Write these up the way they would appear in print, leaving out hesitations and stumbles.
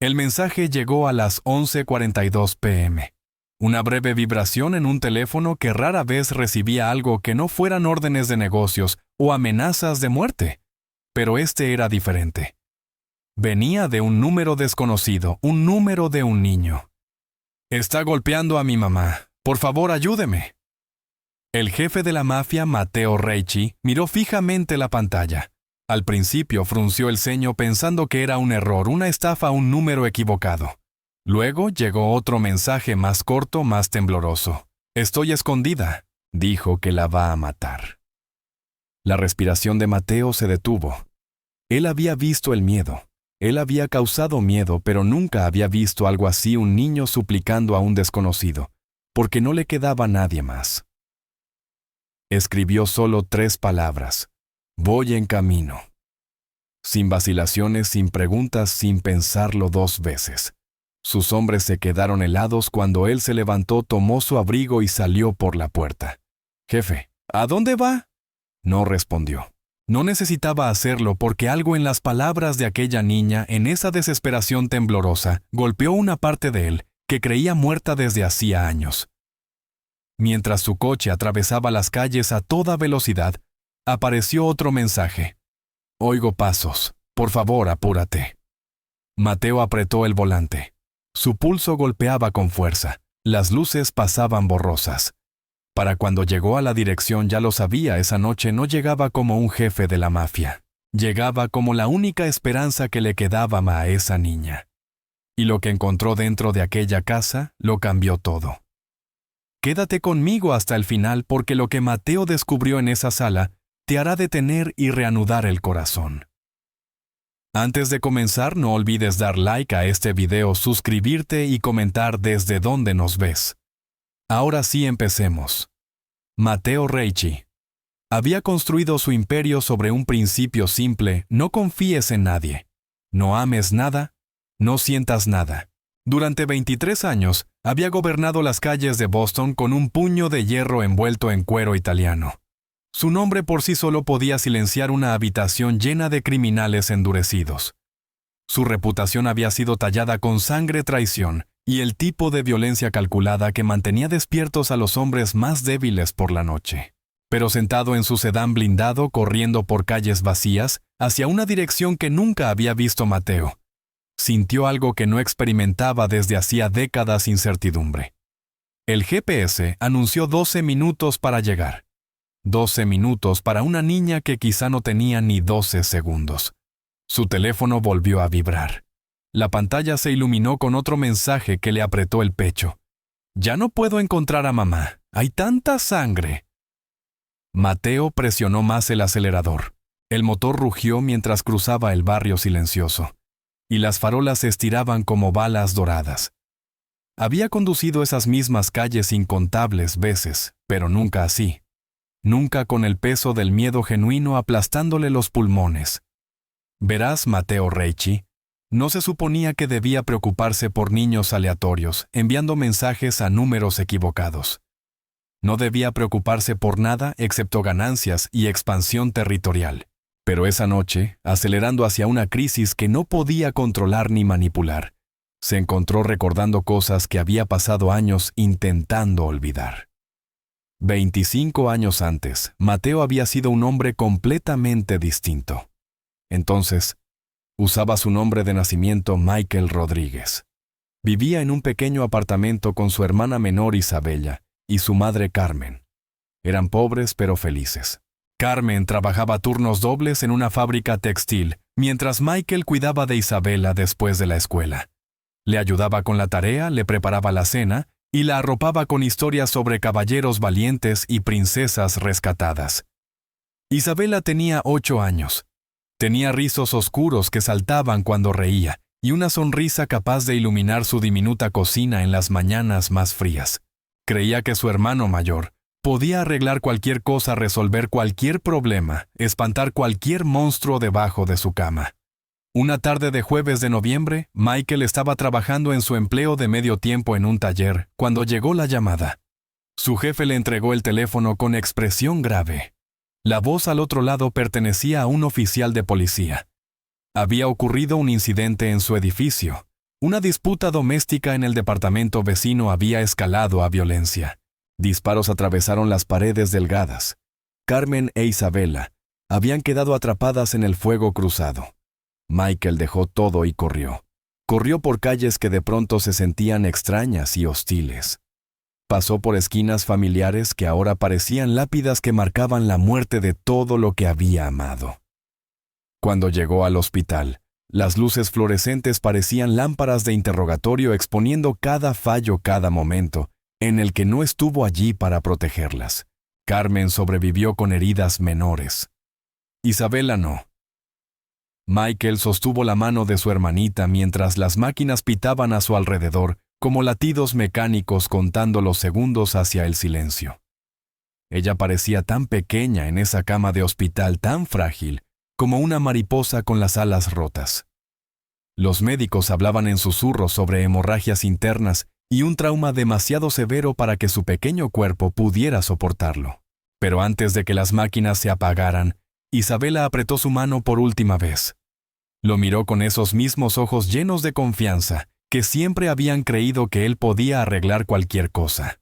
El mensaje llegó a las 11:42 p.m. Una breve vibración en un teléfono que rara vez recibía algo que no fueran órdenes de negocios o amenazas de muerte. Pero este era diferente. Venía de un número desconocido, un número de un niño. «Está golpeando a mi mamá. Por favor, ayúdeme». El jefe de la mafia, Matteo Ricci, miró fijamente la pantalla. Al principio frunció el ceño pensando que era un error, una estafa, un número equivocado. Luego llegó otro mensaje más corto, más tembloroso. «Estoy escondida», dijo que la va a matar. La respiración de Matteo se detuvo. Él había visto el miedo. Él había causado miedo, pero nunca había visto algo así, un niño suplicando a un desconocido, porque no le quedaba nadie más. Escribió solo 3 palabras. «Voy en camino». Sin vacilaciones, sin preguntas, sin pensarlo 2 veces. Sus hombres se quedaron helados cuando él se levantó, tomó su abrigo y salió por la puerta. «Jefe, ¿a dónde va?». No respondió. No necesitaba hacerlo porque algo en las palabras de aquella niña, en esa desesperación temblorosa, golpeó una parte de él que creía muerta desde hacía años. Mientras su coche atravesaba las calles a toda velocidad, apareció otro mensaje. «Oigo pasos. Por favor, apúrate». Matteo apretó el volante. Su pulso golpeaba con fuerza. Las luces pasaban borrosas. Para cuando llegó a la dirección ya lo sabía, esa noche no llegaba como un jefe de la mafia. Llegaba como la única esperanza que le quedaba a esa niña. Y lo que encontró dentro de aquella casa lo cambió todo. Quédate conmigo hasta el final porque lo que Matteo descubrió en esa sala te hará detener y reanudar el corazón. Antes de comenzar, no olvides dar like a este video, suscribirte y comentar desde dónde nos ves. Ahora sí empecemos. Matteo Ricci había construido su imperio sobre un principio simple: no confíes en nadie, no ames nada, no sientas nada. Durante 23 años había gobernado las calles de Boston con un puño de hierro envuelto en cuero italiano. Su nombre por sí solo podía silenciar una habitación llena de criminales endurecidos. Su reputación había sido tallada con sangre, traición y el tipo de violencia calculada que mantenía despiertos a los hombres más débiles por la noche. Pero sentado en su sedán blindado, corriendo por calles vacías, hacia una dirección que nunca había visto Matteo, sintió algo que no experimentaba desde hacía décadas: incertidumbre. El GPS anunció 12 minutos para llegar. 12 minutos para una niña que quizá no tenía ni 12 segundos. Su teléfono volvió a vibrar. La pantalla se iluminó con otro mensaje que le apretó el pecho. «Ya no puedo encontrar a mamá. Hay tanta sangre». Matteo presionó más el acelerador. El motor rugió mientras cruzaba el barrio silencioso, y las farolas se estiraban como balas doradas. Había conducido esas mismas calles incontables veces, pero nunca así. Nunca con el peso del miedo genuino aplastándole los pulmones. Verás, Matteo Ricci, no se suponía que debía preocuparse por niños aleatorios, enviando mensajes a números equivocados. No debía preocuparse por nada excepto ganancias y expansión territorial. Pero esa noche, acelerando hacia una crisis que no podía controlar ni manipular, se encontró recordando cosas que había pasado años intentando olvidar. 25 años antes, Matteo había sido un hombre completamente distinto. Entonces, usaba su nombre de nacimiento, Michael Rodríguez. Vivía en un pequeño apartamento con su hermana menor Isabella y su madre Carmen. Eran pobres pero felices. Carmen trabajaba turnos dobles en una fábrica textil, mientras Michael cuidaba de Isabella después de la escuela. Le ayudaba con la tarea, le preparaba la cena y la arropaba con historias sobre caballeros valientes y princesas rescatadas. Isabella tenía 8 años. Tenía rizos oscuros que saltaban cuando reía y una sonrisa capaz de iluminar su diminuta cocina en las mañanas más frías. Creía que su hermano mayor podía arreglar cualquier cosa, resolver cualquier problema, espantar cualquier monstruo debajo de su cama. Una tarde de jueves de noviembre, Michael estaba trabajando en su empleo de medio tiempo en un taller cuando llegó la llamada. Su jefe le entregó el teléfono con expresión grave. La voz al otro lado pertenecía a un oficial de policía. Había ocurrido un incidente en su edificio. Una disputa doméstica en el departamento vecino había escalado a violencia. Disparos atravesaron las paredes delgadas. Carmen e Isabela habían quedado atrapadas en el fuego cruzado. Michael dejó todo y corrió. Corrió por calles que de pronto se sentían extrañas y hostiles. Pasó por esquinas familiares que ahora parecían lápidas que marcaban la muerte de todo lo que había amado. Cuando llegó al hospital, las luces fluorescentes parecían lámparas de interrogatorio exponiendo cada fallo cada momento, en el que no estuvo allí para protegerlas. Carmen sobrevivió con heridas menores. Isabela no. Michael sostuvo la mano de su hermanita mientras las máquinas pitaban a su alrededor, como latidos mecánicos contando los segundos hacia el silencio. Ella parecía tan pequeña en esa cama de hospital, tan frágil, como una mariposa con las alas rotas. Los médicos hablaban en susurros sobre hemorragias internas y un trauma demasiado severo para que su pequeño cuerpo pudiera soportarlo. Pero antes de que las máquinas se apagaran, Isabela apretó su mano por última vez. Lo miró con esos mismos ojos llenos de confianza, que siempre habían creído que él podía arreglar cualquier cosa.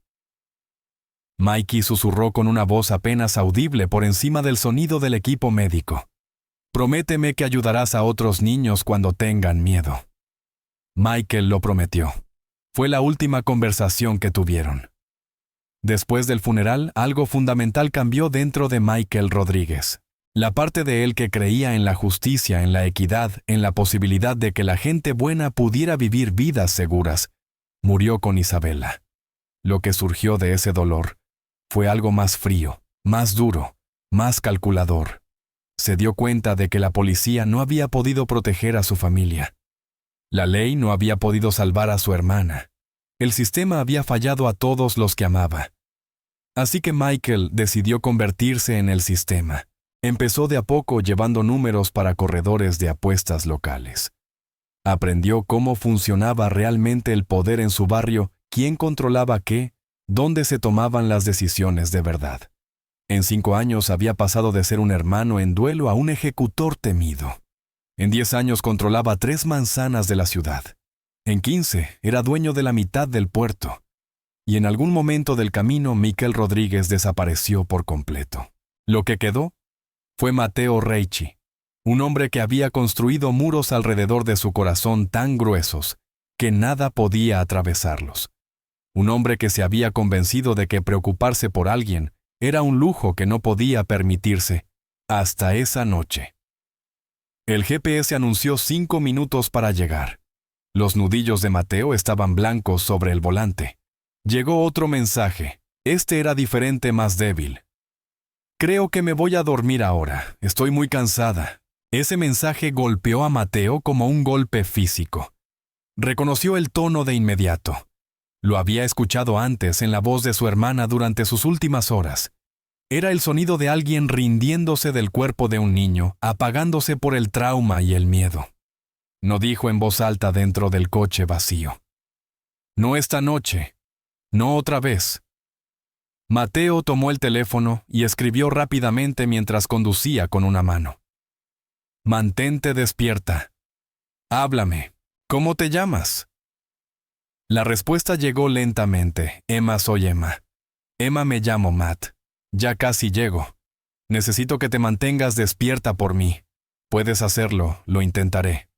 Mikey susurró con una voz apenas audible por encima del sonido del equipo médico. «Prométeme que ayudarás a otros niños cuando tengan miedo». Michael lo prometió. Fue la última conversación que tuvieron. Después del funeral, algo fundamental cambió dentro de Michael Rodríguez. La parte de él que creía en la justicia, en la equidad, en la posibilidad de que la gente buena pudiera vivir vidas seguras, murió con Isabela. Lo que surgió de ese dolor fue algo más frío, más duro, más calculador. Se dio cuenta de que la policía no había podido proteger a su familia. La ley no había podido salvar a su hermana. El sistema había fallado a todos los que amaba. Así que Michael decidió convertirse en el sistema. Empezó de a poco llevando números para corredores de apuestas locales. Aprendió cómo funcionaba realmente el poder en su barrio, quién controlaba qué, dónde se tomaban las decisiones de verdad. En 5 años había pasado de ser un hermano en duelo a un ejecutor temido. En 10 años controlaba 3 manzanas de la ciudad. En 15 era dueño de la mitad del puerto. Y en algún momento del camino Michael Rodríguez desapareció por completo. Lo que quedó fue Mateo Reichi, un hombre que había construido muros alrededor de su corazón tan gruesos que nada podía atravesarlos. Un hombre que se había convencido de que preocuparse por alguien era un lujo que no podía permitirse, hasta esa noche. El GPS anunció 5 minutos para llegar. Los nudillos de Mateo estaban blancos sobre el volante. Llegó otro mensaje. Este era diferente, más débil. «Creo que me voy a dormir ahora. Estoy muy cansada». Ese mensaje golpeó a Mateo como un golpe físico. Reconoció el tono de inmediato. Lo había escuchado antes en la voz de su hermana durante sus últimas horas. Era el sonido de alguien rindiéndose del cuerpo de un niño, apagándose por el trauma y el miedo. No dijo en voz alta dentro del coche vacío. «No esta noche. No otra vez». Mateo tomó el teléfono y escribió rápidamente mientras conducía con una mano. «Mantente despierta. Háblame. ¿Cómo te llamas?» La respuesta llegó lentamente. «Emma, soy Emma. Emma, me llamo Matt. Ya casi llego. Necesito que te mantengas despierta por mí. Puedes hacerlo, lo intentaré».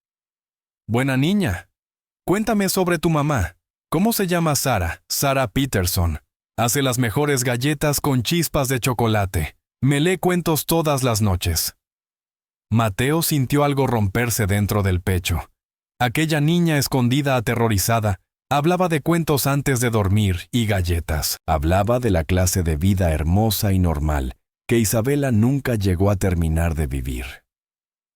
«Buena niña. Cuéntame sobre tu mamá. ¿Cómo se llama Sara? Sara Peterson. Hace las mejores galletas con chispas de chocolate. Me lee cuentos todas las noches». Mateo sintió algo romperse dentro del pecho. Aquella niña escondida aterrorizada hablaba de cuentos antes de dormir y galletas. Hablaba de la clase de vida hermosa y normal que Isabela nunca llegó a terminar de vivir.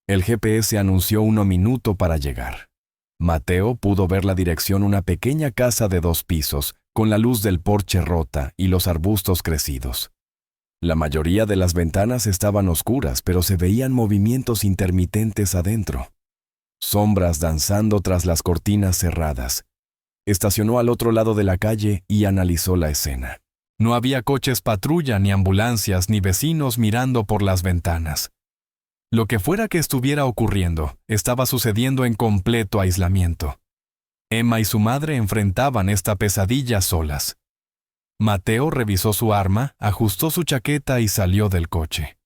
El GPS anunció 1 minuto para llegar. Mateo pudo ver la dirección, una pequeña casa de 2 pisos, con la luz del porche rota y los arbustos crecidos. La mayoría de las ventanas estaban oscuras, pero se veían movimientos intermitentes adentro. Sombras danzando tras las cortinas cerradas. Estacionó al otro lado de la calle y analizó la escena. No había coches patrulla, ni ambulancias, ni vecinos mirando por las ventanas. Lo que fuera que estuviera ocurriendo, estaba sucediendo en completo aislamiento. Emma y su madre enfrentaban esta pesadilla solas. Mateo revisó su arma, ajustó su chaqueta y salió del coche.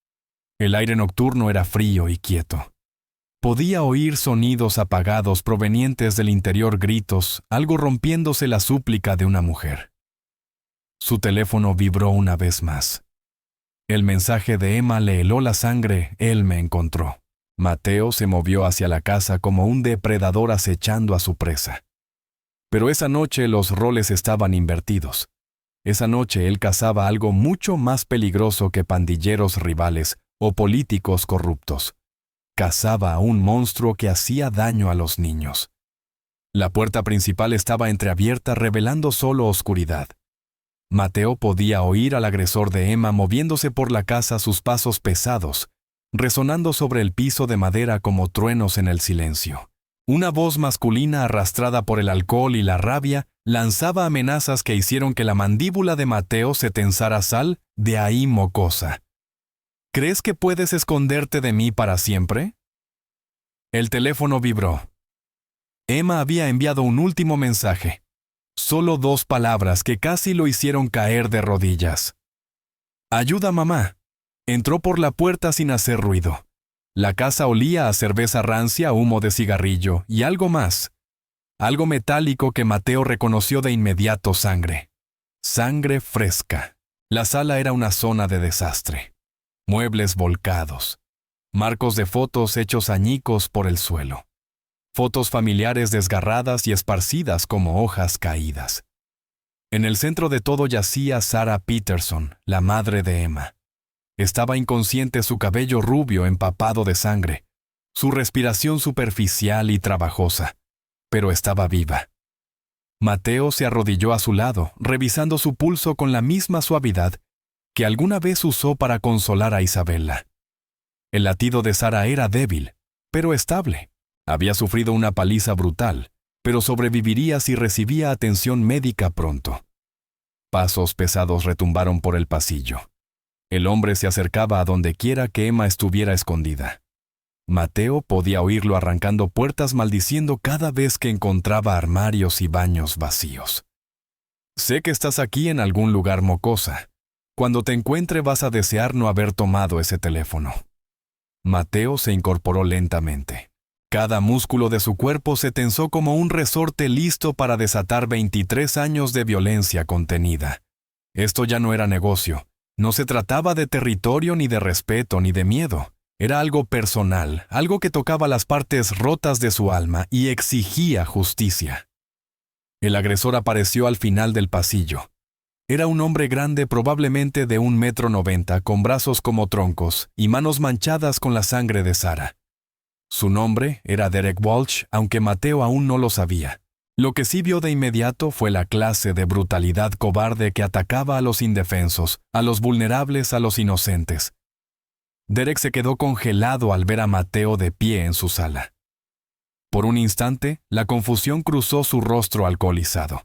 El aire nocturno era frío y quieto. Podía oír sonidos apagados provenientes del interior, gritos, algo rompiéndose la súplica de una mujer. Su teléfono vibró una vez más. El mensaje de Emma le heló la sangre: él me encontró. Mateo se movió hacia la casa como un depredador acechando a su presa. Pero esa noche los roles estaban invertidos. Esa noche él cazaba algo mucho más peligroso que pandilleros rivales o políticos corruptos. Cazaba a un monstruo que hacía daño a los niños. La puerta principal estaba entreabierta, revelando solo oscuridad. Mateo podía oír al agresor de Emma moviéndose por la casa, sus pasos pesados, resonando sobre el piso de madera como truenos en el silencio. Una voz masculina arrastrada por el alcohol y la rabia lanzaba amenazas que hicieron que la mandíbula de Mateo se tensara. Sal de ahí, mocosa. ¿Crees que puedes esconderte de mí para siempre? El teléfono vibró. Emma había enviado un último mensaje. Solo 2 palabras que casi lo hicieron caer de rodillas. Ayuda, mamá. Entró por la puerta sin hacer ruido. La casa olía a cerveza rancia, humo de cigarrillo y algo más. Algo metálico que Mateo reconoció de inmediato: sangre. Sangre fresca. La sala era una zona de desastre. Muebles volcados. Marcos de fotos hechos añicos por el suelo. Fotos familiares desgarradas y esparcidas como hojas caídas. En el centro de todo yacía Sarah Peterson, la madre de Emma. Estaba inconsciente, su cabello rubio empapado de sangre, su respiración superficial y trabajosa, pero estaba viva. Mateo se arrodilló a su lado, revisando su pulso con la misma suavidad que alguna vez usó para consolar a Isabella. El latido de Sarah era débil, pero estable. Había sufrido una paliza brutal, pero sobreviviría si recibía atención médica pronto. Pasos pesados retumbaron por el pasillo. El hombre se acercaba a donde quiera que Emma estuviera escondida. Mateo podía oírlo arrancando puertas, maldiciendo cada vez que encontraba armarios y baños vacíos. Sé que estás aquí en algún lugar, mocosa. Cuando te encuentre vas a desear no haber tomado ese teléfono. Mateo se incorporó lentamente. Cada músculo de su cuerpo se tensó como un resorte listo para desatar 23 años de violencia contenida. Esto ya no era negocio. No se trataba de territorio, ni de respeto, ni de miedo. Era algo personal, algo que tocaba las partes rotas de su alma y exigía justicia. El agresor apareció al final del pasillo. Era un hombre grande, probablemente de 1,90 m, con brazos como troncos y manos manchadas con la sangre de Sarah. Su nombre era Derek Walsh, aunque Mateo aún no lo sabía. Lo que sí vio de inmediato fue la clase de brutalidad cobarde que atacaba a los indefensos, a los vulnerables, a los inocentes. Derek se quedó congelado al ver a Mateo de pie en su sala. Por un instante, la confusión cruzó su rostro alcoholizado.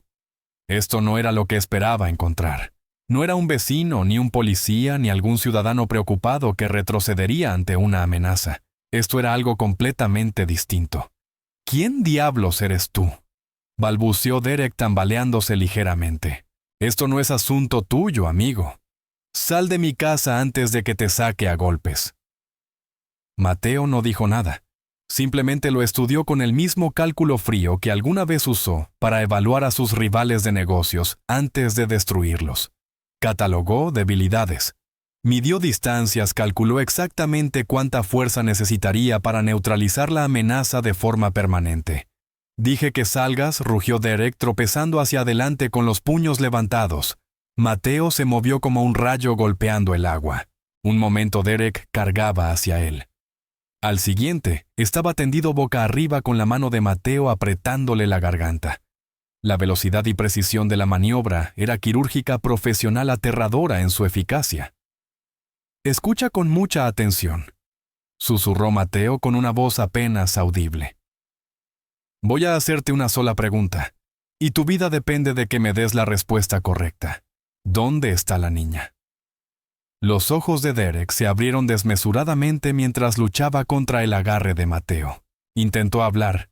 Esto no era lo que esperaba encontrar. No era un vecino, ni un policía, ni algún ciudadano preocupado que retrocedería ante una amenaza. Esto era algo completamente distinto. ¿Quién diablos eres tú?, balbuceó Derek tambaleándose ligeramente. Esto no es asunto tuyo, amigo. Sal de mi casa antes de que te saque a golpes. Mateo no dijo nada. Simplemente lo estudió con el mismo cálculo frío que alguna vez usó para evaluar a sus rivales de negocios antes de destruirlos. Catalogó debilidades. Midió distancias, calculó exactamente cuánta fuerza necesitaría para neutralizar la amenaza de forma permanente. Dije que salgas, rugió Derek, tropezando hacia adelante con los puños levantados. Mateo se movió como un rayo golpeando el agua. Un momento Derek cargaba hacia él. Al siguiente, estaba tendido boca arriba con la mano de Mateo apretándole la garganta. La velocidad y precisión de la maniobra era quirúrgica, profesional, aterradora en su eficacia. Escucha con mucha atención, susurró Mateo con una voz apenas audible. Voy a hacerte una sola pregunta, y tu vida depende de que me des la respuesta correcta. ¿Dónde está la niña? Los ojos de Derek se abrieron desmesuradamente mientras luchaba contra el agarre de Mateo. Intentó hablar,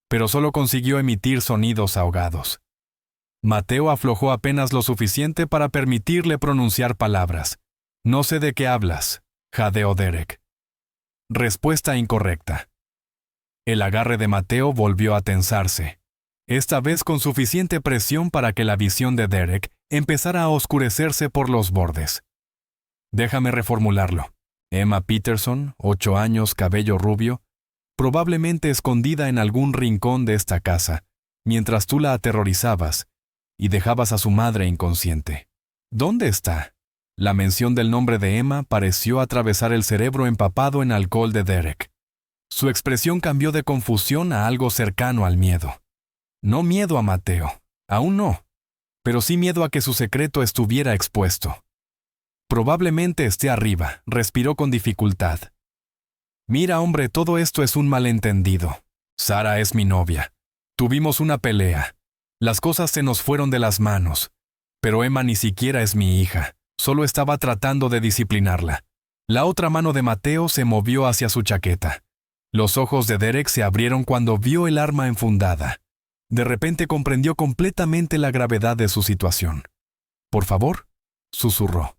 pero solo consiguió emitir sonidos ahogados. Mateo aflojó apenas lo suficiente para permitirle pronunciar palabras. «No sé de qué hablas», jadeó Derek. Respuesta incorrecta. El agarre de Mateo volvió a tensarse, esta vez con suficiente presión para que la visión de Derek empezara a oscurecerse por los bordes. Déjame reformularlo. Emma Peterson, 8 años, cabello rubio, probablemente escondida en algún rincón de esta casa, mientras tú la aterrorizabas y dejabas a su madre inconsciente. ¿Dónde está? La mención del nombre de Emma pareció atravesar el cerebro empapado en alcohol de Derek. Su expresión cambió de confusión a algo cercano al miedo. No miedo a Mateo, aún no, pero sí miedo a que su secreto estuviera expuesto. Probablemente esté arriba, respiró con dificultad. Mira, hombre, todo esto es un malentendido. Sara es mi novia. Tuvimos una pelea. Las cosas se nos fueron de las manos. Pero Emma ni siquiera es mi hija. Solo estaba tratando de disciplinarla. La otra mano de Mateo se movió hacia su chaqueta. Los ojos de Derek se abrieron cuando vio el arma enfundada. De repente comprendió completamente la gravedad de su situación. «Por favor», susurró.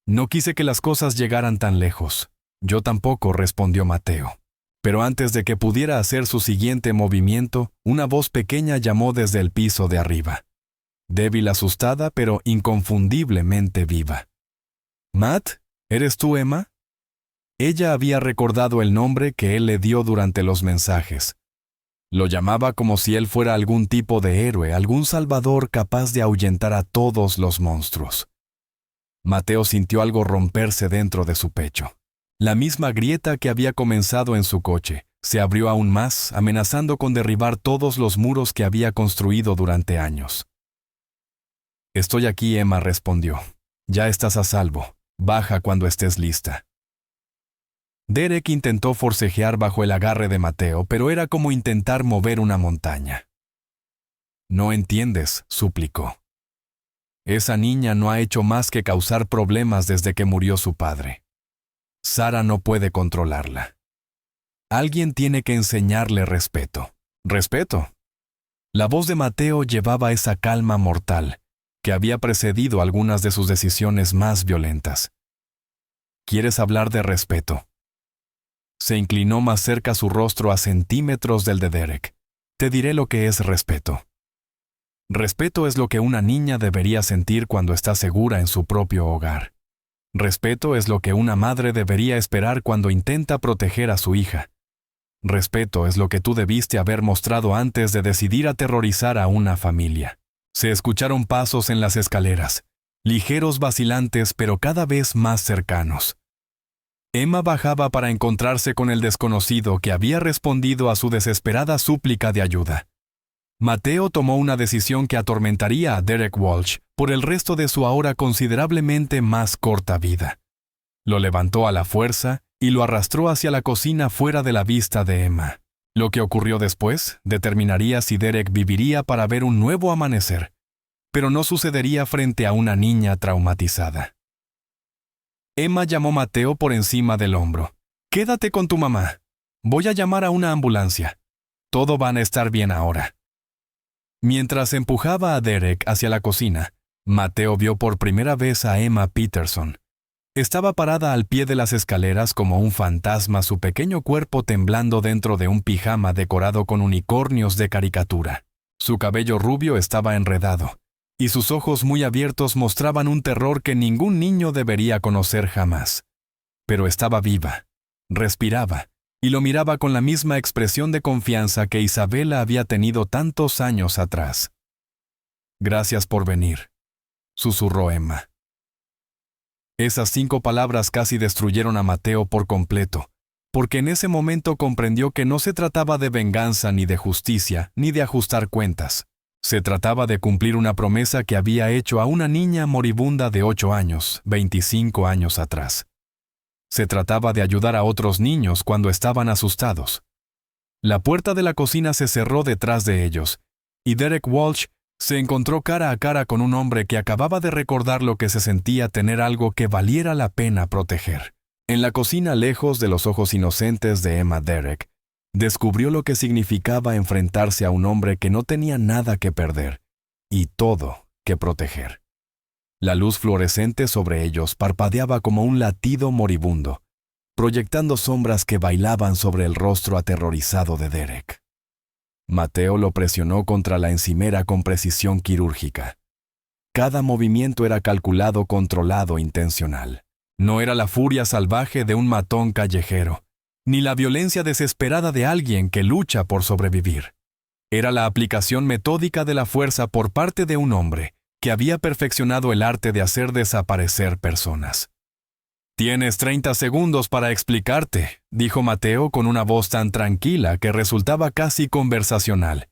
«No quise que las cosas llegaran tan lejos». «Yo tampoco», respondió Mateo. Pero antes de que pudiera hacer su siguiente movimiento, una voz pequeña llamó desde el piso de arriba. Débil, asustada, pero inconfundiblemente viva. «Matt, ¿eres tú, Emma?» Ella había recordado el nombre que él le dio durante los mensajes. Lo llamaba como si él fuera algún tipo de héroe, algún salvador capaz de ahuyentar a todos los monstruos. Mateo sintió algo romperse dentro de su pecho. La misma grieta que había comenzado en su coche se abrió aún más, amenazando con derribar todos los muros que había construido durante años. «Estoy aquí», Emma respondió. «Ya estás a salvo. Baja cuando estés lista». Derek intentó forcejear bajo el agarre de Mateo, pero era como intentar mover una montaña. «No entiendes», suplicó. «Esa niña no ha hecho más que causar problemas desde que murió su padre. Sara no puede controlarla. Alguien tiene que enseñarle respeto». «¿Respeto?» La voz de Mateo llevaba esa calma mortal que había precedido algunas de sus decisiones más violentas. «¿Quieres hablar de respeto?» Se inclinó más cerca su rostro a centímetros del de Derek. «Te diré lo que es respeto. Respeto es lo que una niña debería sentir cuando está segura en su propio hogar. Respeto es lo que una madre debería esperar cuando intenta proteger a su hija. Respeto es lo que tú debiste haber mostrado antes de decidir aterrorizar a una familia». Se escucharon pasos en las escaleras, ligeros, vacilantes, pero cada vez más cercanos. Emma bajaba para encontrarse con el desconocido que había respondido a su desesperada súplica de ayuda. Mateo tomó una decisión que atormentaría a Derek Walsh por el resto de su ahora considerablemente más corta vida. Lo levantó a la fuerza y lo arrastró hacia la cocina fuera de la vista de Emma. Lo que ocurrió después determinaría si Derek viviría para ver un nuevo amanecer, pero no sucedería frente a una niña traumatizada. Emma llamó a Mateo por encima del hombro. «Quédate con tu mamá. Voy a llamar a una ambulancia. Todo va a estar bien ahora». Mientras empujaba a Derek hacia la cocina, Mateo vio por primera vez a Emma Peterson. Estaba parada al pie de las escaleras como un fantasma, su pequeño cuerpo temblando dentro de un pijama decorado con unicornios de caricatura. Su cabello rubio estaba enredado, y sus ojos muy abiertos mostraban un terror que ningún niño debería conocer jamás. Pero estaba viva, respiraba, y lo miraba con la misma expresión de confianza que Isabela había tenido tantos años atrás. «Gracias por venir», susurró Emma. Esas 5 palabras casi destruyeron a Mateo por completo, porque en ese momento comprendió que no se trataba de venganza ni de justicia, ni de ajustar cuentas. Se trataba de cumplir una promesa que había hecho a una niña moribunda de 8 años, 25 años atrás. Se trataba de ayudar a otros niños cuando estaban asustados. La puerta de la cocina se cerró detrás de ellos, y Derek Walsh se encontró cara a cara con un hombre que acababa de recordar lo que se sentía tener algo que valiera la pena proteger. En la cocina, lejos de los ojos inocentes de Emma, Derek Descubrió lo que significaba enfrentarse a un hombre que no tenía nada que perder y todo que proteger. La luz fluorescente sobre ellos parpadeaba como un latido moribundo, proyectando sombras que bailaban sobre el rostro aterrorizado de Derek. Mateo lo presionó contra la encimera con precisión quirúrgica. Cada movimiento era calculado, controlado, intencional. No era la furia salvaje de un matón callejero, ni la violencia desesperada de alguien que lucha por sobrevivir. Era la aplicación metódica de la fuerza por parte de un hombre que había perfeccionado el arte de hacer desaparecer personas. «Tienes 30 segundos para explicarte», dijo Mateo con una voz tan tranquila que resultaba casi conversacional.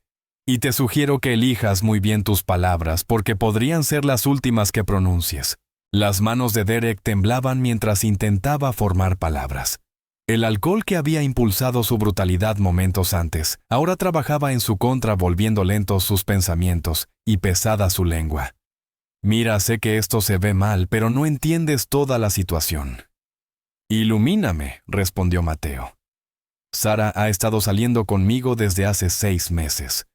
«Y te sugiero que elijas muy bien tus palabras porque podrían ser las últimas que pronuncies». Las manos de Derek temblaban mientras intentaba formar palabras. El alcohol que había impulsado su brutalidad momentos antes, ahora trabajaba en su contra volviendo lentos sus pensamientos y pesada su lengua. «Mira, sé que esto se ve mal, pero no entiendes toda la situación». «Ilumíname», respondió Mateo. «Sara ha estado saliendo conmigo desde hace 6 meses.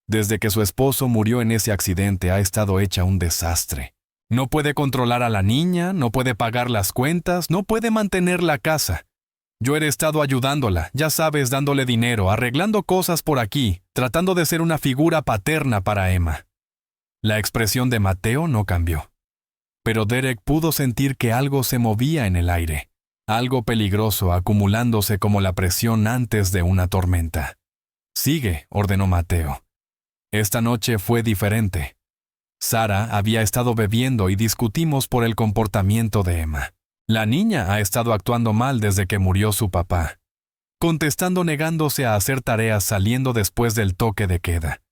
Desde que su esposo murió en ese accidente ha estado hecha un desastre. No puede controlar a la niña, no puede pagar las cuentas, no puede mantener la casa. Yo he estado ayudándola, ya sabes, dándole dinero, arreglando cosas por aquí, tratando de ser una figura paterna para Emma». La expresión de Mateo no cambió. Pero Derek pudo sentir que algo se movía en el aire, algo peligroso acumulándose como la presión antes de una tormenta. «Sigue», ordenó Mateo. Esta noche fue diferente. Sara había estado bebiendo y discutimos por el comportamiento de Emma. La niña ha estado actuando mal desde que murió su papá, contestando negándose a hacer tareas saliendo después del toque de queda.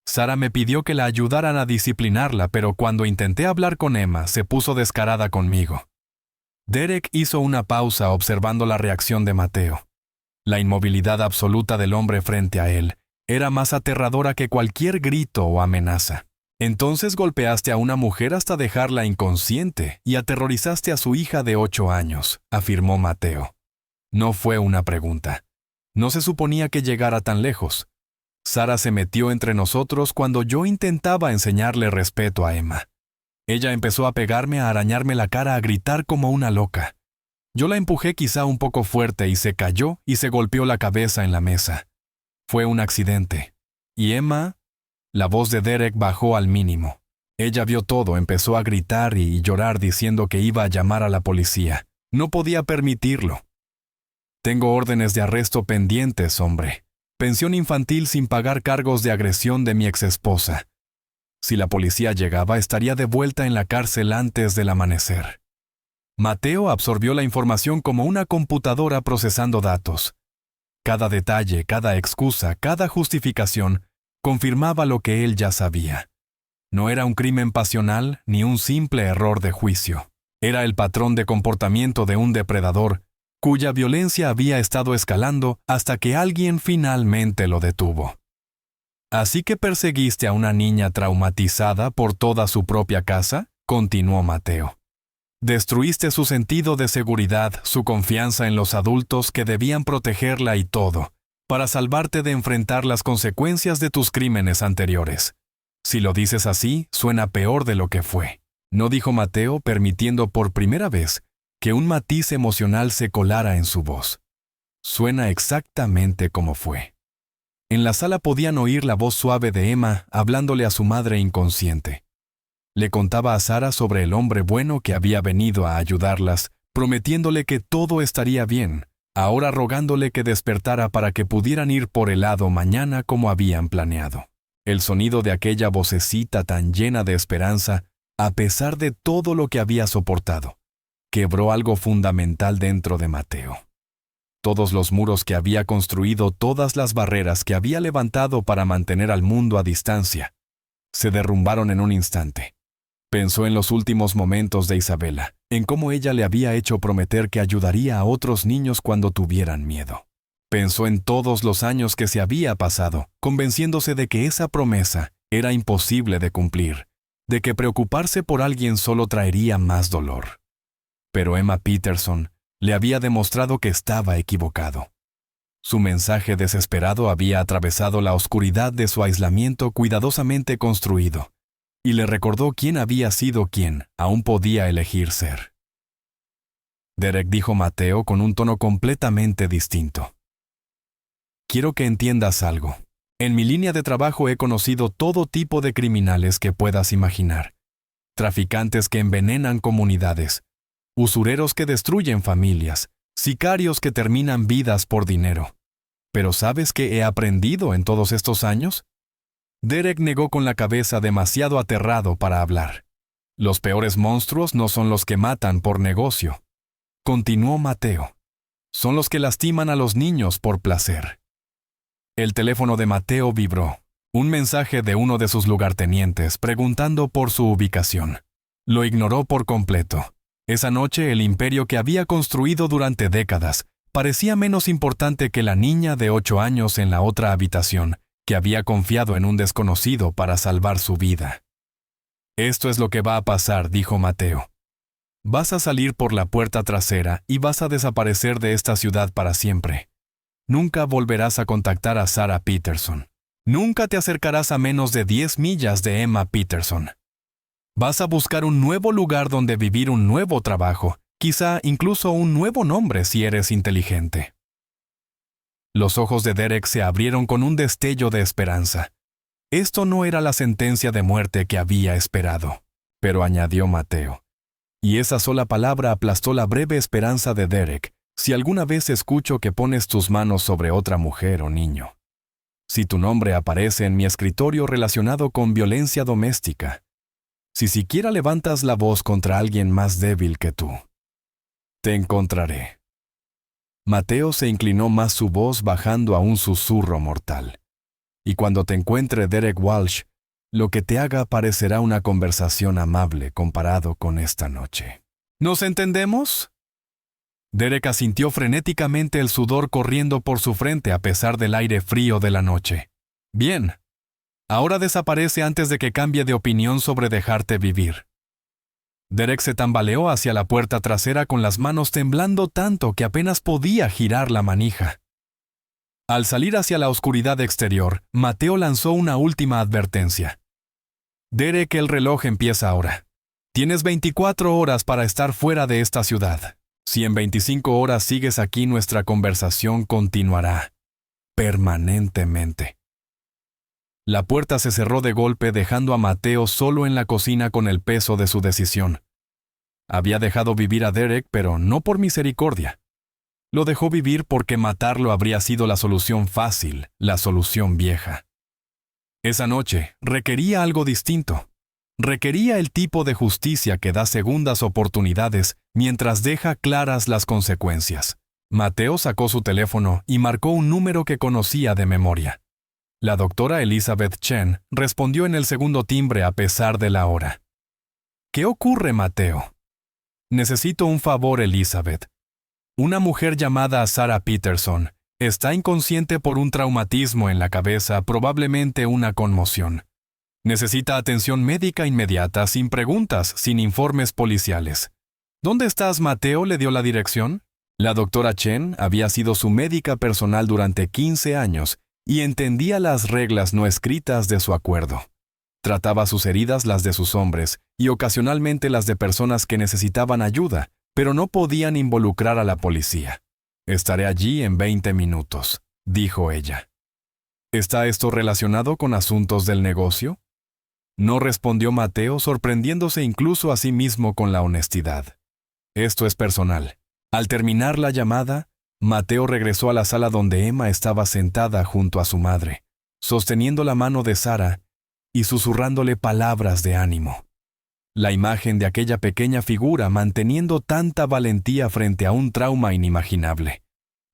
Sara me pidió que la ayudaran a disciplinarla, pero cuando intenté hablar con Emma, se puso descarada conmigo. Derek hizo una pausa observando la reacción de Mateo. La inmovilidad absoluta del hombre frente a él era más aterradora que cualquier grito o amenaza. «Entonces golpeaste a una mujer hasta dejarla inconsciente y aterrorizaste a su hija de 8 años», afirmó Mateo. No fue una pregunta. No se suponía que llegara tan lejos. Sara se metió entre nosotros cuando yo intentaba enseñarle respeto a Emma. Ella empezó a pegarme, a arañarme la cara, a gritar como una loca. Yo la empujé quizá un poco fuerte y se cayó y se golpeó la cabeza en la mesa. Fue un accidente. ¿Y Emma? La voz de Derek bajó al mínimo. Ella vio todo, empezó a gritar y llorar diciendo que iba a llamar a la policía. No podía permitirlo. «Tengo órdenes de arresto pendientes, hombre. Pensión infantil sin pagar cargos de agresión de mi exesposa. Si la policía llegaba, estaría de vuelta en la cárcel antes del amanecer». Mateo absorbió la información como una computadora procesando datos. Cada detalle, cada excusa, cada justificación confirmaba lo que él ya sabía. No era un crimen pasional ni un simple error de juicio. Era el patrón de comportamiento de un depredador cuya violencia había estado escalando hasta que alguien finalmente lo detuvo. «¿Así que perseguiste a una niña traumatizada por toda su propia casa?», continuó Mateo. «Destruiste su sentido de seguridad, su confianza en los adultos que debían protegerla y todo, para salvarte de enfrentar las consecuencias de tus crímenes anteriores. Si lo dices así, suena peor de lo que fue», no dijo Mateo, permitiendo por primera vez que un matiz emocional se colara en su voz. «Suena exactamente como fue». En la sala podían oír la voz suave de Emma hablándole a su madre inconsciente. Le contaba a Sara sobre el hombre bueno que había venido a ayudarlas, prometiéndole que todo estaría bien, ahora rogándole que despertara para que pudieran ir por helado mañana como habían planeado. El sonido de aquella vocecita tan llena de esperanza, a pesar de todo lo que había soportado, quebró algo fundamental dentro de Mateo. Todos los muros que había construido, todas las barreras que había levantado para mantener al mundo a distancia, se derrumbaron en un instante. Pensó en los últimos momentos de Isabela, en cómo ella le había hecho prometer que ayudaría a otros niños cuando tuvieran miedo. Pensó en todos los años que se había pasado, convenciéndose de que esa promesa era imposible de cumplir, de que preocuparse por alguien solo traería más dolor. Pero Emma Peterson le había demostrado que estaba equivocado. Su mensaje desesperado había atravesado la oscuridad de su aislamiento cuidadosamente construido, y le recordó quién había sido quien aún podía elegir ser. Derek, dijo Mateo con un tono completamente distinto. Quiero que entiendas algo. En mi línea de trabajo he conocido todo tipo de criminales que puedas imaginar. Traficantes que envenenan comunidades, usureros que destruyen familias, sicarios que terminan vidas por dinero. ¿Pero sabes qué he aprendido en todos estos años? Derek negó con la cabeza, demasiado aterrado para hablar. Los peores monstruos no son los que matan por negocio. Continuó Mateo. Son los que lastiman a los niños por placer. El teléfono de Mateo vibró. Un mensaje de uno de sus lugartenientes preguntando por su ubicación. Lo ignoró por completo. Esa noche el imperio que había construido durante décadas parecía menos importante que la niña de 8 años en la otra habitación, que había confiado en un desconocido para salvar su vida. Esto es lo que va a pasar, dijo Mateo. Vas a salir por la puerta trasera y vas a desaparecer de esta ciudad para siempre. Nunca volverás a contactar a Sarah Peterson. Nunca te acercarás a menos de 10 millas de Emma Peterson. Vas a buscar un nuevo lugar donde vivir, un nuevo trabajo, quizá incluso un nuevo nombre si eres inteligente. Los ojos de Derek se abrieron con un destello de esperanza. Esto no era la sentencia de muerte que había esperado, pero añadió Mateo. Y esa sola palabra aplastó la breve esperanza de Derek. Si alguna vez escucho que pones tus manos sobre otra mujer o niño. Si tu nombre aparece en mi escritorio relacionado con violencia doméstica. Si siquiera levantas la voz contra alguien más débil que tú. Te encontraré. Mateo se inclinó más, su voz bajando a un susurro mortal. Y cuando te encuentre, Derek Walsh, lo que te haga parecerá una conversación amable comparado con esta noche. ¿Nos entendemos? Derek asintió frenéticamente, el sudor corriendo por su frente a pesar del aire frío de la noche. Bien. Ahora desaparece antes de que cambie de opinión sobre dejarte vivir. Derek se tambaleó hacia la puerta trasera con las manos temblando tanto que apenas podía girar la manija. Al salir hacia la oscuridad exterior, Mateo lanzó una última advertencia. Derek, el reloj empieza ahora. Tienes 24 horas para estar fuera de esta ciudad. Si en 25 horas sigues aquí, nuestra conversación continuará. Permanentemente. La puerta se cerró de golpe, dejando a Mateo solo en la cocina con el peso de su decisión. Había dejado vivir a Derek, pero no por misericordia. Lo dejó vivir porque matarlo habría sido la solución fácil, la solución vieja. Esa noche requería algo distinto. Requería el tipo de justicia que da segundas oportunidades mientras deja claras las consecuencias. Mateo sacó su teléfono y marcó un número que conocía de memoria. La doctora Elizabeth Chen respondió en el segundo timbre a pesar de la hora. ¿Qué ocurre, Mateo? Necesito un favor, Elizabeth. Una mujer llamada Sarah Peterson está inconsciente por un traumatismo en la cabeza, probablemente una conmoción. Necesita atención médica inmediata, sin preguntas, sin informes policiales. ¿Dónde estás, Mateo? ¿Le dio la dirección? La doctora Chen había sido su médica personal durante 15 años y entendía las reglas no escritas de su acuerdo. Trataba sus heridas, las de sus hombres, y ocasionalmente las de personas que necesitaban ayuda, pero no podían involucrar a la policía. Estaré allí en 20 minutos, dijo ella. ¿Está esto relacionado con asuntos del negocio? No respondió Mateo, sorprendiéndose incluso a sí mismo con la honestidad. Esto es personal. Al terminar la llamada, Mateo regresó a la sala donde Emma estaba sentada junto a su madre, sosteniendo la mano de Sarah y susurrándole palabras de ánimo. La imagen de aquella pequeña figura manteniendo tanta valentía frente a un trauma inimaginable.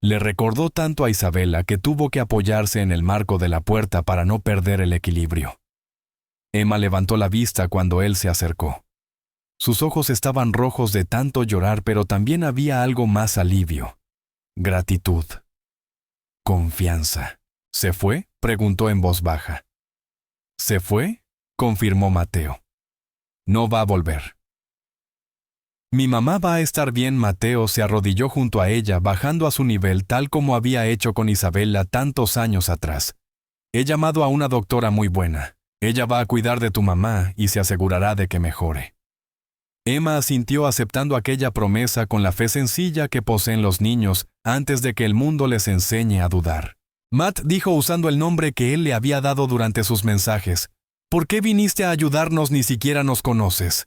Le recordó tanto a Isabela que tuvo que apoyarse en el marco de la puerta para no perder el equilibrio. Emma levantó la vista cuando él se acercó. Sus ojos estaban rojos de tanto llorar, pero también había algo más: alivio, gratitud, confianza. ¿Se fue?, preguntó en voz baja. ¿Se fue?, confirmó Mateo. No va a volver. Mi mamá va a estar bien. Mateo se arrodilló junto a ella, bajando a su nivel tal como había hecho con Isabella tantos años atrás. He llamado a una doctora muy buena. Ella va a cuidar de tu mamá y se asegurará de que mejore. Emma asintió aceptando aquella promesa con la fe sencilla que poseen los niños antes de que el mundo les enseñe a dudar. Matt dijo usando el nombre que él le había dado durante sus mensajes: ¿Por qué viniste a ayudarnos? Ni siquiera nos conoces.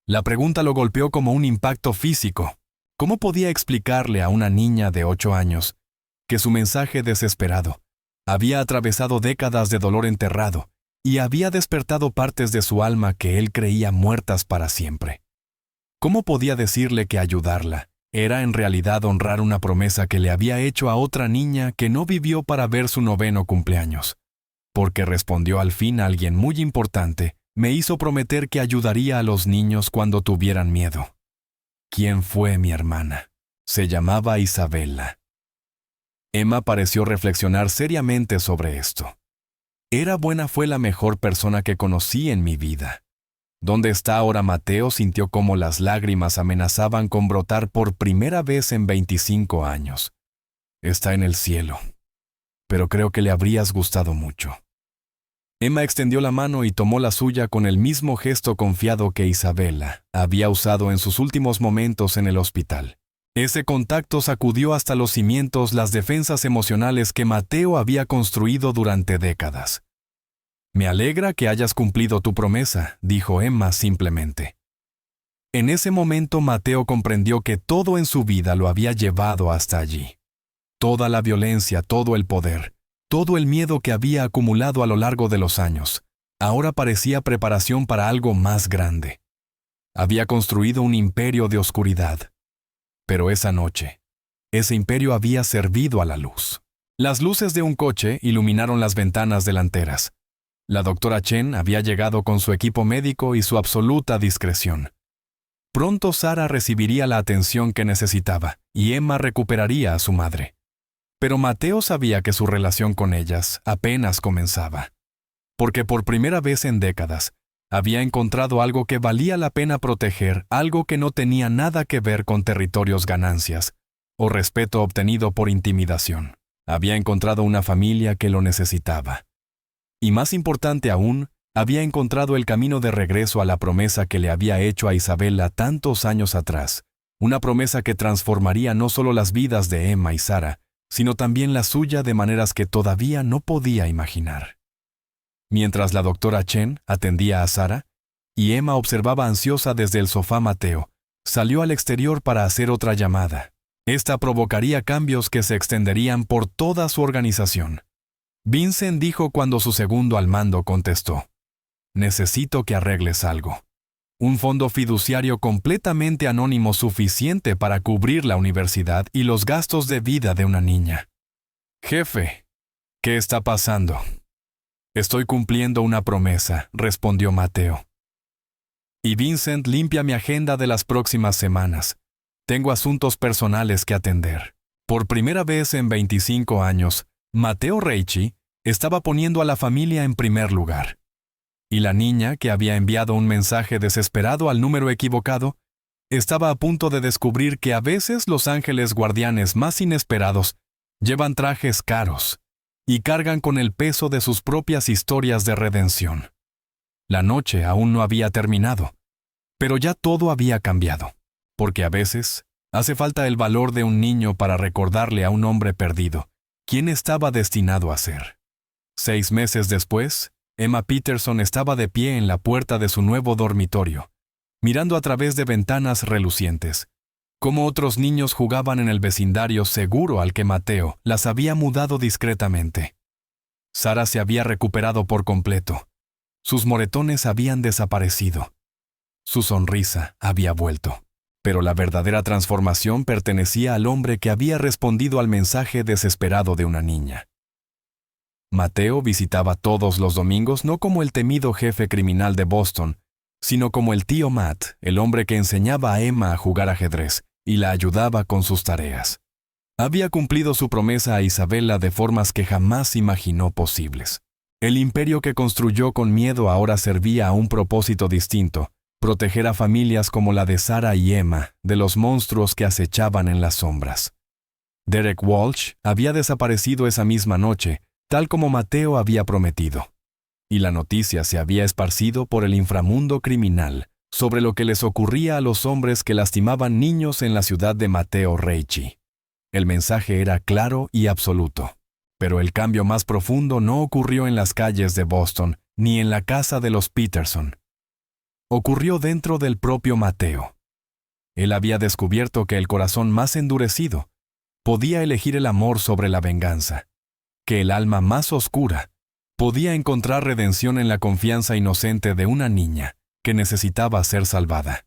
La pregunta lo golpeó como un impacto físico. ¿Cómo podía explicarle a una niña de 8 años que su mensaje desesperado había atravesado décadas de dolor enterrado y había despertado partes de su alma que él creía muertas para siempre? ¿Cómo podía decirle que ayudarla era en realidad honrar una promesa que le había hecho a otra niña que no vivió para ver su 9º cumpleaños? Porque respondió al fin alguien muy importante: me hizo prometer que ayudaría a los niños cuando tuvieran miedo. ¿Quién fue mi hermana? Se llamaba Isabella. Emma pareció reflexionar seriamente sobre esto. Fue la mejor persona que conocí en mi vida. ¿Dónde está ahora Mateo? Sintió cómo las lágrimas amenazaban con brotar por primera vez en 25 años. Está en el cielo. Pero creo que le habrías gustado mucho. Emma extendió la mano y tomó la suya con el mismo gesto confiado que Isabella había usado en sus últimos momentos en el hospital. Ese contacto sacudió hasta los cimientos las defensas emocionales que Mateo había construido durante décadas. Me alegra que hayas cumplido tu promesa, dijo Emma simplemente. En ese momento Mateo comprendió que todo en su vida lo había llevado hasta allí. Toda la violencia, todo el poder, todo el miedo que había acumulado a lo largo de los años, ahora parecía preparación para algo más grande. Había construido un imperio de oscuridad. Pero esa noche, ese imperio había servido a la luz. Las luces de un coche iluminaron las ventanas delanteras. La doctora Chen había llegado con su equipo médico y su absoluta discreción. Pronto Sara recibiría la atención que necesitaba y Emma recuperaría a su madre. Pero Mateo sabía que su relación con ellas apenas comenzaba. Porque por primera vez en décadas, había encontrado algo que valía la pena proteger, algo que no tenía nada que ver con territorios, ganancias o respeto obtenido por intimidación. Había encontrado una familia que lo necesitaba. Y más importante aún, había encontrado el camino de regreso a la promesa que le había hecho a Isabella tantos años atrás. Una promesa que transformaría no solo las vidas de Emma y Sara, sino también la suya de maneras que todavía no podía imaginar. Mientras la doctora Chen atendía a Sara, y Emma observaba ansiosa desde el sofá, Mateo salió al exterior para hacer otra llamada. Esta provocaría cambios que se extenderían por toda su organización. Vincent dijo cuando su segundo al mando contestó: necesito que arregles algo. Un fondo fiduciario completamente anónimo suficiente para cubrir la universidad y los gastos de vida de una niña. Jefe, ¿qué está pasando? Estoy cumpliendo una promesa, respondió Mateo. Y Vincent, limpia mi agenda de las próximas semanas. Tengo asuntos personales que atender. Por primera vez en 25 años, Mateo Reichi estaba poniendo a la familia en primer lugar. Y la niña, que había enviado un mensaje desesperado al número equivocado, estaba a punto de descubrir que a veces los ángeles guardianes más inesperados llevan trajes caros y cargan con el peso de sus propias historias de redención. La noche aún no había terminado, pero ya todo había cambiado, porque a veces hace falta el valor de un niño para recordarle a un hombre perdido quién estaba destinado a ser. 6 meses después, Emma Peterson estaba de pie en la puerta de su nuevo dormitorio, mirando a través de ventanas relucientes, cómo otros niños jugaban en el vecindario seguro al que Mateo las había mudado discretamente. Sara se había recuperado por completo. Sus moretones habían desaparecido. Su sonrisa había vuelto. Pero la verdadera transformación pertenecía al hombre que había respondido al mensaje desesperado de una niña. Mateo visitaba todos los domingos no como el temido jefe criminal de Boston, sino como el tío Matt, el hombre que enseñaba a Emma a jugar ajedrez y la ayudaba con sus tareas. Había cumplido su promesa a Isabella de formas que jamás imaginó posibles. El imperio que construyó con miedo ahora servía a un propósito distinto, proteger a familias como la de Sarah y Emma de los monstruos que acechaban en las sombras. Derek Walsh había desaparecido esa misma noche, tal como Mateo había prometido. Y la noticia se había esparcido por el inframundo criminal sobre lo que les ocurría a los hombres que lastimaban niños en la ciudad de Mateo Ricci. El mensaje era claro y absoluto, pero el cambio más profundo no ocurrió en las calles de Boston ni en la casa de los Peterson. Ocurrió dentro del propio Mateo. Él había descubierto que el corazón más endurecido podía elegir el amor sobre la venganza, que el alma más oscura podía encontrar redención en la confianza inocente de una niña que necesitaba ser salvada.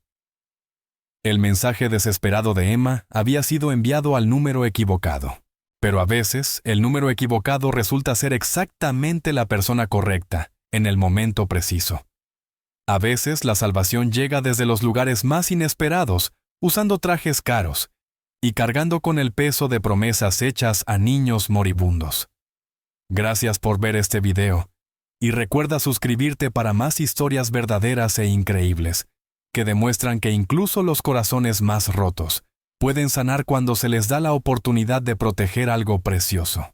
El mensaje desesperado de Emma había sido enviado al número equivocado, pero a veces el número equivocado resulta ser exactamente la persona correcta, en el momento preciso. A veces la salvación llega desde los lugares más inesperados, usando trajes caros y cargando con el peso de promesas hechas a niños moribundos. Gracias por ver este video, y recuerda suscribirte para más historias verdaderas e increíbles, que demuestran que incluso los corazones más rotos pueden sanar cuando se les da la oportunidad de proteger algo precioso.